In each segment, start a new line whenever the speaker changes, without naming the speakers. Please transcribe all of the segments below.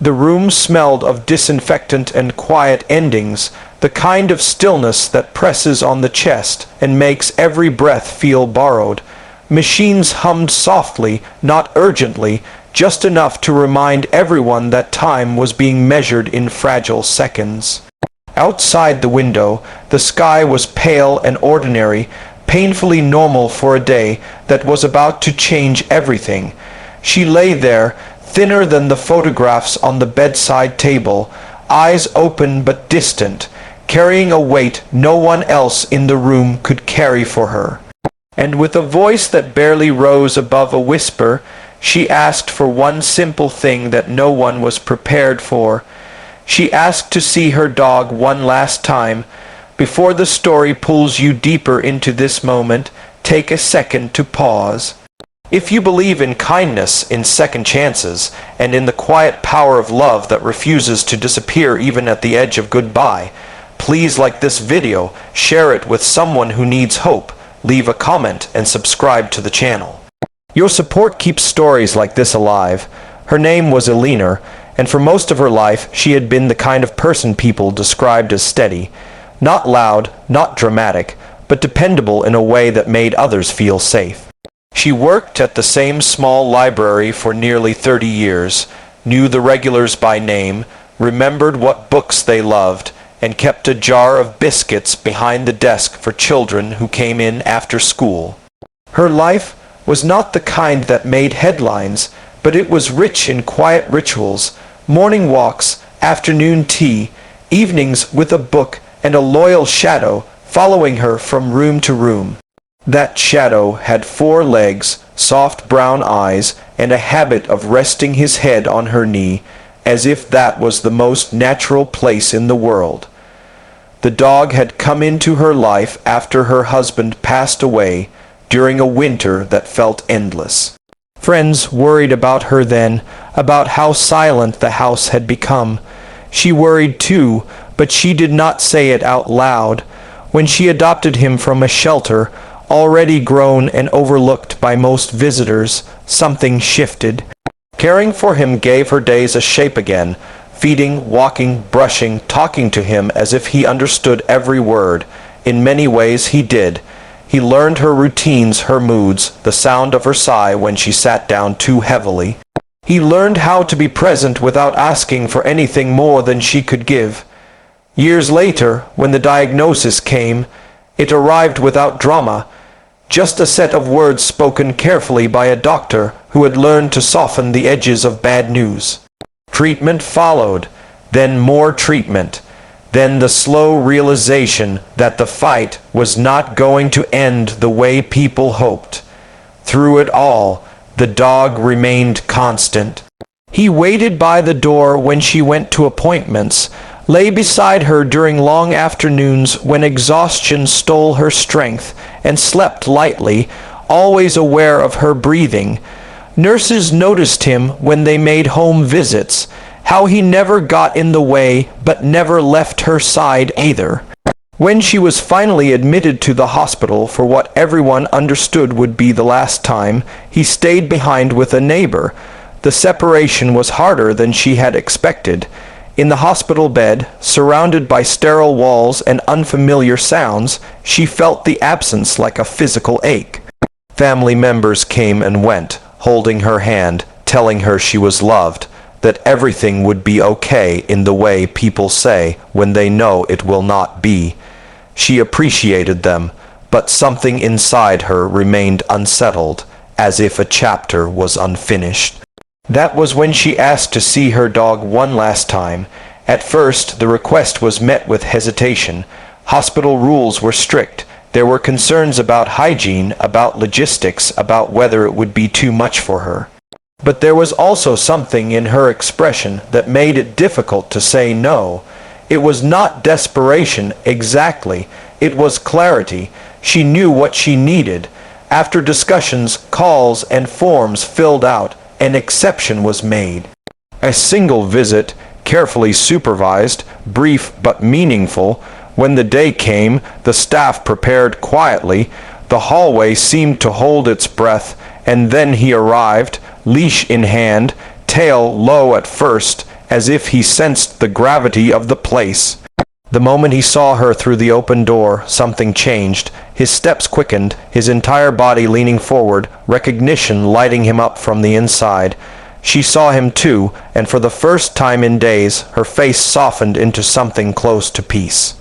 The room smelled of disinfectant and quiet endings, the kind of stillness that presses on the chest and makes every breath feel borrowed. Machines hummed softly, not urgently, just enough to remind everyone that time was being measured in fragile seconds. Outside the window, the sky was pale and ordinary, painfully normal for a day that was about to change everything. She lay there, thinner than the photographs on the bedside table, eyes open but distant, carrying a weight no one else in the room could carry for her. And with a voice that barely rose above a whisper, she asked for one simple thing that no one was prepared for. She asked to see her dog one last time. Before the story pulls you deeper into this moment, take a second to pause. If you believe in kindness, in second chances, and in the quiet power of love that refuses to disappear even at the edge of goodbye, please like this video, share it with someone who needs hope, leave a comment, and subscribe to the channel. Your support keeps stories like this alive. Her name was Eleanor, and for most of her life she had been the kind of person people described as steady. Not loud, not dramatic, but dependable in a way that made others feel safe. She worked at the same small library for nearly 30 years, knew the regulars by name, remembered what books they loved, and kept a jar of biscuits behind the desk for children who came in after school. Her life was not the kind that made headlines, but it was rich in quiet rituals, morning walks, afternoon tea, evenings with a book, and a loyal shadow following her from room to room. That shadow had 4 legs, soft brown eyes, and a habit of resting his head on her knee, as if that was the most natural place in the world. The dog had come into her life after her husband passed away, during a winter that felt endless. Friends worried about her then, about how silent the house had become. She worried too, but she did not say it out loud. When she adopted him from a shelter, already grown and overlooked by most visitors, something shifted. Caring for him gave her days a shape again, feeding, walking, brushing, talking to him as if he understood every word. In many ways he did. He learned her routines, her moods, the sound of her sigh when she sat down too heavily. He learned how to be present without asking for anything more than she could give. Years later, when the diagnosis came, it arrived without drama, just a set of words spoken carefully by a doctor who had learned to soften the edges of bad news. Treatment followed, then more treatment. Then the slow realization that the fight was not going to end the way people hoped. Through it all, the dog remained constant. He waited by the door when she went to appointments, lay beside her during long afternoons when exhaustion stole her strength, and slept lightly, always aware of her breathing. Nurses noticed him when they made home visits, how he never got in the way but never left her side either. When she was finally admitted to the hospital for what everyone understood would be the last time, he stayed behind with a neighbor. The separation was harder than she had expected. In the hospital bed, surrounded by sterile walls and unfamiliar sounds, she felt the absence like a physical ache. Family members came and went, holding her hand, telling her she was loved, that everything would be okay in the way people say when they know it will not be. She appreciated them, but something inside her remained unsettled, as if a chapter was unfinished. That was when she asked to see her dog one last time. At first, the request was met with hesitation. Hospital rules were strict. There were concerns about hygiene, about logistics, about whether it would be too much for her. But there was also something in her expression that made it difficult to say no. It was not desperation exactly, it was clarity. She knew what she needed. After discussions, calls, and forms filled out, an exception was made. A single visit, carefully supervised, brief but meaningful. When the day came, the staff prepared quietly. The hallway seemed to hold its breath, and then he arrived, leash in hand, tail low at first, as if he sensed the gravity of the place. The moment he saw her through the open door, something changed. His steps quickened, his entire body leaning forward, recognition lighting him up from the inside. She saw him too, and for the first time in days, her face softened into something close to peace.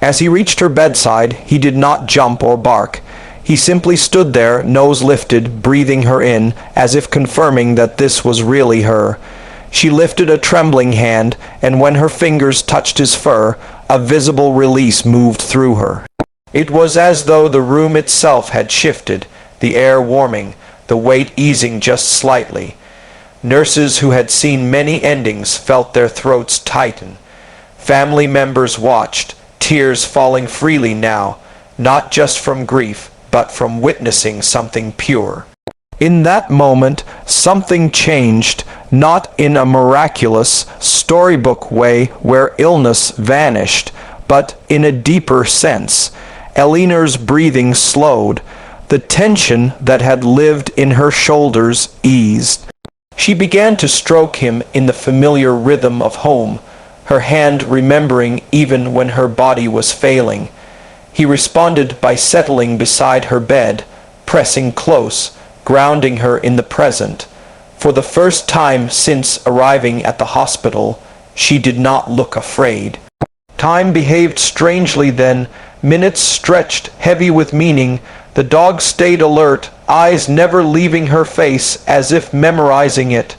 As he reached her bedside, he did not jump or bark. He simply stood there, nose lifted, breathing her in, as if confirming that this was really her. She lifted a trembling hand, and when her fingers touched his fur, a visible release moved through her. It was as though the room itself had shifted, the air warming, the weight easing just slightly. Nurses who had seen many endings felt their throats tighten. Family members watched, tears falling freely now, not just from grief, but from witnessing something pure. In that moment, something changed, not in a miraculous, storybook way where illness vanished, but in a deeper sense. Eleanor's breathing slowed. The tension that had lived in her shoulders eased. She began to stroke him in the familiar rhythm of home, her hand remembering even when her body was failing. He responded by settling beside her bed, pressing close, grounding her in the present. For the first time since arriving at the hospital, she did not look afraid. Time behaved strangely then. Minutes stretched, heavy with meaning. The dog stayed alert, eyes never leaving her face, as if memorizing it.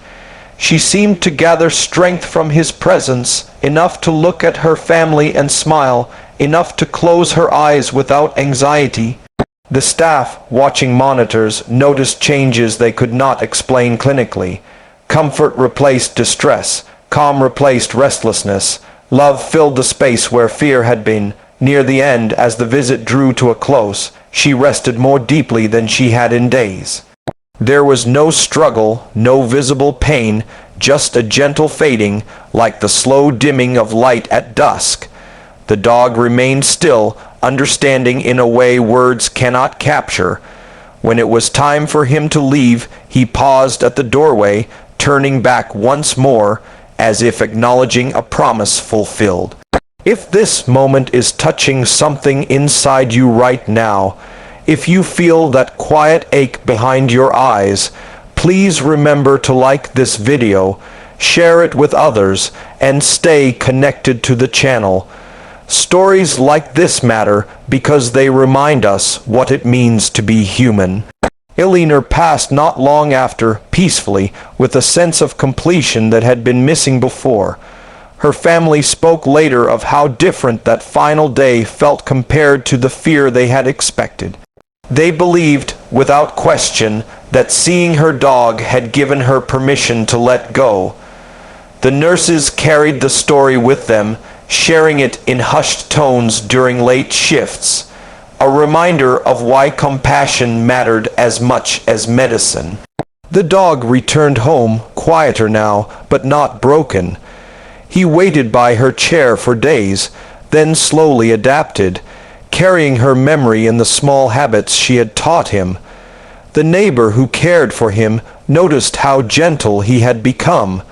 She seemed to gather strength from his presence, enough to look at her family and smile, enough to close her eyes without anxiety. The staff, watching monitors, noticed changes they could not explain clinically. Comfort replaced distress. Calm replaced restlessness. Love filled the space where fear had been. Near the end, as the visit drew to a close, she rested more deeply than she had in days. There was no struggle, no visible pain, just a gentle fading, like the slow dimming of light at dusk. The dog remained still, understanding in a way words cannot capture. When it was time for him to leave, he paused at the doorway, turning back once more, as if acknowledging a promise fulfilled. If this moment is touching something inside you right now, if you feel that quiet ache behind your eyes, please remember to like this video, share it with others, and stay connected to the channel. Stories like this matter because they remind us what it means to be human. Eleanor passed not long after, peacefully, with a sense of completion that had been missing before. Her family spoke later of how different that final day felt compared to the fear they had expected. They believed, without question, that seeing her dog had given her permission to let go. The nurses carried the story with them, sharing it in hushed tones during late shifts, a reminder of why compassion mattered as much as medicine. The dog returned home, quieter now, but not broken. He waited by her chair for days, then slowly adapted, carrying her memory in the small habits she had taught him. The neighbor who cared for him noticed how gentle he had become,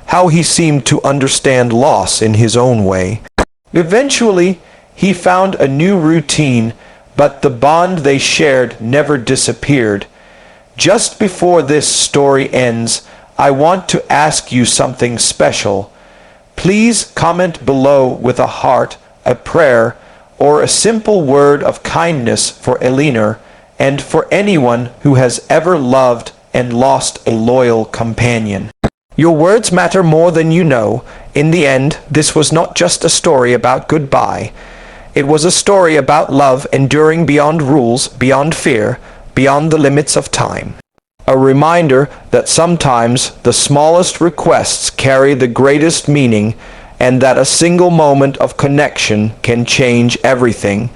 how he seemed to understand loss in his own way. Eventually, he found a new routine, but the bond they shared never disappeared. Just before this story ends, I want to ask you something special. Please comment below with a heart, a prayer, or a simple word of kindness for Eleanor and for anyone who has ever loved and lost a loyal companion. Your words matter more than you know. In the end, this was not just a story about goodbye. It was a story about love enduring beyond rules, beyond fear, beyond the limits of time. A reminder that sometimes the smallest requests carry the greatest meaning, and that a single moment of connection can change everything.